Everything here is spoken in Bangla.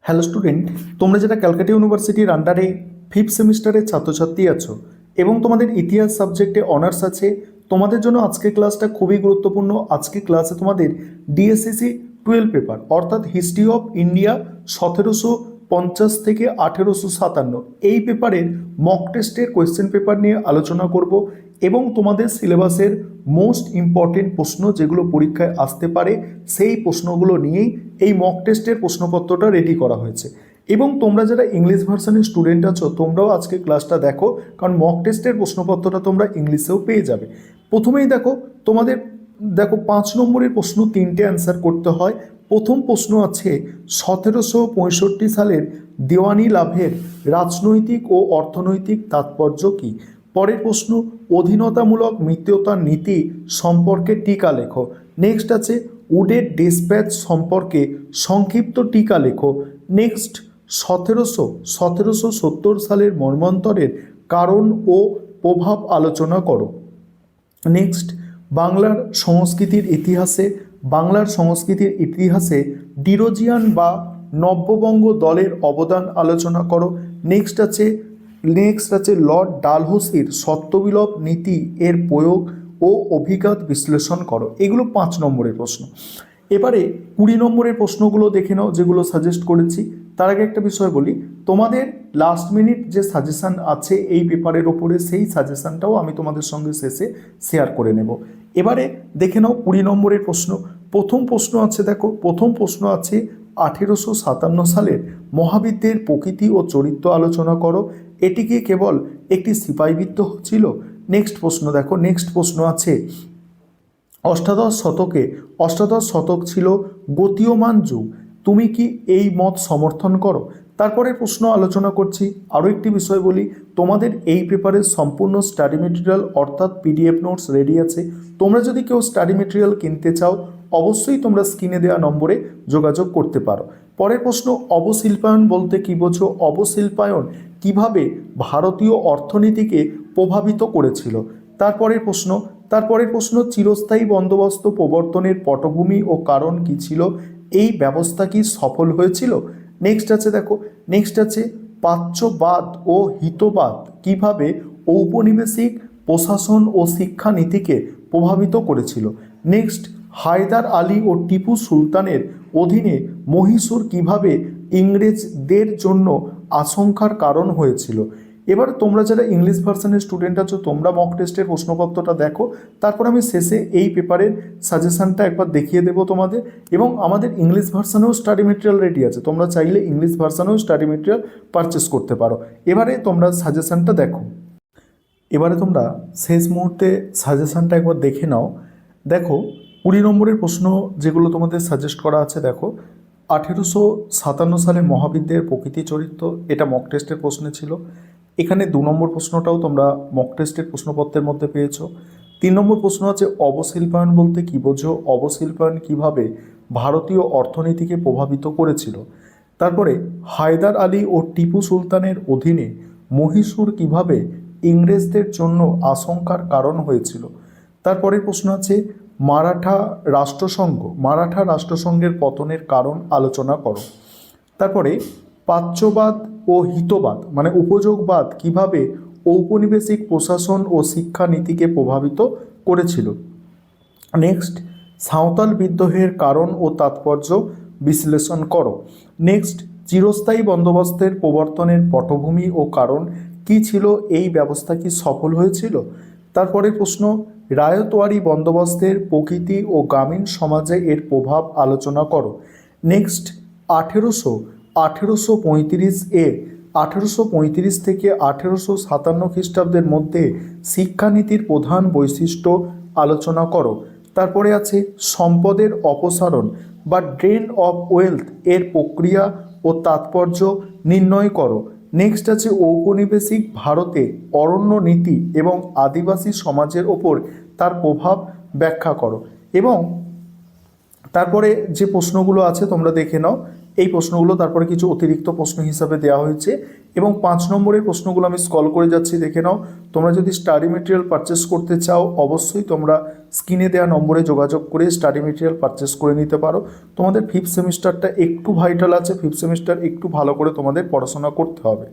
হ্যালো স্টুডেন্ট, তোমরা যেটা ক্যালকাটা ইউনিভার্সিটির আন্ডারে ফিফথ সেমিস্টারের ছাত্রছাত্রী আছো এবং তোমাদের ইতিহাস সাবজেক্টে অনার্স আছে, তোমাদের জন্য আজকের ক্লাসটা খুবই গুরুত্বপূর্ণ। আজকে ক্লাসে তোমাদের ডিএসসিসি 12 পেপার অর্থাৎ হিস্ট্রি অফ ইন্ডিয়া 1750 থেকে 1857 এই পেপারের মক টেস্টের কোয়েশ্চেন পেপার নিয়ে আলোচনা করব এবং তোমাদের সিলেবাসের মোস্ট ইম্পর্টেন্ট প্রশ্ন যেগুলো পরীক্ষায় আসতে পারে সেই প্রশ্নগুলো নিয়েই এই মক টেস্টের প্রশ্নপত্রটা রেডি করা হয়েছে। এবং তোমরা যারা ইংলিশ ভার্সনের স্টুডেন্ট আছো তোমরাও আজকে ক্লাসটা দেখো, কারণ মক টেস্টের প্রশ্নপত্রটা তোমরা ইংলিশেও পেয়ে যাবে। প্রথমেই তোমাদের 5 নম্বরের প্রশ্ন 3টে অ্যান্সার করতে হয়। প্রথম প্রশ্ন আছে 1765 সালের দেওয়ানি লাভের রাজনৈতিক ও অর্থনৈতিক তাৎপর্য কী। পরের প্রশ্ন অধীনতামূলক মিত্রতার নীতি সম্পর্কে টিকা লেখো। নেক্সট আছে উডের ডিসপ্যাচ সম্পর্কে সংক্ষিপ্ত টিকা লেখো। নেক্সট 1770 সালের মর্মান্তরের কারণ ও প্রভাব আলোচনা করো। নেক্সট বাংলার সংস্কৃতির ইতিহাসে ডিরোজিয়ান বা নব্যবঙ্গ দলের অবদান আলোচনা করো। নেক্সট আছে লর্ড ডালহৌসির সত্যবিলোপ নীতি এর প্রয়োগ ও অভিঘাত বিশ্লেষণ করো। এগুলো 5 নম্বরের প্রশ্ন। এবারে 20 নম্বরের প্রশ্নগুলো দেখে নাও যেগুলো সাজেস্ট করেছি। তার আগে একটা বিষয় বলি, তোমাদের লাস্ট মিনিট যে সাজেশান আছে এই পেপারের ওপরে সেই সাজেশানটাও আমি তোমাদের সঙ্গে শেষে শেয়ার করে নেব। এবারে দেখে নাও 20 নম্বরের প্রশ্ন। প্রথম প্রশ্ন আছে 1857 সালের মহাবিদ্যের প্রকৃতি ও চরিত্র আলোচনা করো। এটি কি কেবল একটি সিপাহী বিদ্রোহ ছিল? নেক্সট প্রশ্ন আছে অষ্টাদশ শতক ছিল গতীয়মান যুগ, তুমি কি এই মত সমর্থন করো? তারপরে প্রশ্ন আলোচনা করছি। আরও একটি বিষয় বলি, তোমাদের এই পেপারের সম্পূর্ণ স্টাডি মেটেরিয়াল অর্থাৎ পিডিএফ নোটস রেডি আছে। তোমরা যদি কেউ স্টাডি মেটেরিয়াল কিনতে চাও অবশ্যই তোমরা স্ক্রিনে দেওয়া নম্বরে যোগাযোগ করতে পারো। পরের প্রশ্ন অবশিল্পায়ন বলতে কী বোঝো? অবশিল্পায়ন কিভাবে ভারতীয় অর্থনীতিকে প্রভাবিত করেছিল? তারপরের প্রশ্ন চিরস্থায়ী বন্দোবস্ত প্রবর্তনের পটভূমি ও কারণ কী ছিল? এই ব্যবস্থা কি সফল হয়েছিল? নেক্সট আছে প্রাচ্যবাদ ও হিতবাদ কিভাবে ঔপনিবেশিক প্রশাসন ও শিক্ষানীতিকে প্রভাবিত করেছিল? নেক্সট হায়দার আলী ও টিপু সুলতানের অধীনে মহীশূর কিভাবে ইংরেজদের জন্য আশঙ্কার কারণ হয়েছিল? এবার তোমরা যারা ইংলিশ ভার্সনের স্টুডেন্ট আছো তোমরা মক টেস্টের প্রশ্নপত্রটা দেখো, তারপর আমি শেষে এই পেপারের সাজেশানটা একবার দেখিয়ে দেবো তোমাদের। এবং আমাদের ইংলিশ ভার্সনেও স্টাডি মেটেরিয়াল রেডি আছে, তোমরা চাইলে ইংলিশ ভার্সনেও স্টাডি মেটেরিয়াল পারচেস করতে পারো। এবারে তোমরা সাজেশানটা দেখো। এবারে তোমরা শেষ মুহূর্তে সাজেশানটা একবার দেখে নাও। 20 নম্বরের প্রশ্ন যেগুলো তোমাদের সাজেস্ট করা আছে 1857 সালে মহাবিদ্যের প্রকৃতি চরিত্র, এটা মক টেস্টের প্রশ্নে ছিল। এখানে 2 নম্বর প্রশ্নটাও তোমরা মক টেস্টের প্রশ্নপত্রের মধ্যে পেয়েছো। 3 নম্বর প্রশ্ন আছে অবশিল্পায়ন বলতে কী বোঝো? অবশিল্পায়ন কিভাবে ভারতীয় অর্থনীতিকে প্রভাবিত করেছিল? তারপরে হায়দার আলী ও টিপু সুলতানের অধীনে মহীশূর কিভাবে ইংরেজদের জন্য আশঙ্কার কারণ হয়েছিল? তারপরে প্রশ্ন আছে মারাঠা রাষ্ট্রসংঘের পতনের কারণ আলোচনা করো। তারপরে প্রাচ্যবাদ ও হিতবাদ মানে উপযোগবাদ কিভাবে ঔপনিবেশিক প্রশাসন ও শিক্ষানীতিকে প্রভাবিত করেছিল? নেক্সট সাঁওতাল বিদ্রোহের কারণ ও তাৎপর্য বিশ্লেষণ করো। নেক্সট চিরস্থায়ী বন্দোবস্তের প্রবর্তনের পটভূমি ও কারণ কী ছিল? এই ব্যবস্থা কি সফল হয়েছিল? তারপরে প্রশ্ন রায়তওয়ারি বন্দোবস্তের প্রকৃতি ও গ্রামীণ সমাজে এর প্রভাব আলোচনা করো। নেক্সট 1835 থেকে 1857 খ্রিস্টাব্দের মধ্যে শিক্ষানীতির প্রধান বৈশিষ্ট্য আলোচনা করো। তারপরে আছে সম্পদের অপসারণ বা ড্রেন অফ ওয়েলথ এর প্রক্রিয়া ও তাৎপর্য নির্ণয় করো। নেক্সট আছে ঔপনিবেশিক ভারতে অরণ্য নীতি এবং আদিবাসী সমাজের ওপর তার প্রভাব ব্যাখ্যা করো। এবং তারপরে যে প্রশ্নগুলো আছে তোমরা দেখে নাও, এই প্রশ্নগুলো তারপরে কিছু অতিরিক্ত প্রশ্ন হিসাবে দেওয়া হয়েছে। এবং 5 নম্বরের প্রশ্নগুলো আমি স্ক্রল করে যাচ্ছি, দেখে নাও। তোমরা যদি স্টাডি মেটেরিয়াল পারচেস করতে চাও অবশ্যই তোমরা স্ক্রিনে দেওয়া নম্বরে যোগাযোগ করে স্টাডি মেটেরিয়াল পারচেস করে নিতে পারো। তোমাদের 5th সেমিস্টারটা একটু ভাইটাল আছে, 5th সেমিস্টার একটু ভালো করে তোমাদের পড়াশোনা করতে হবে।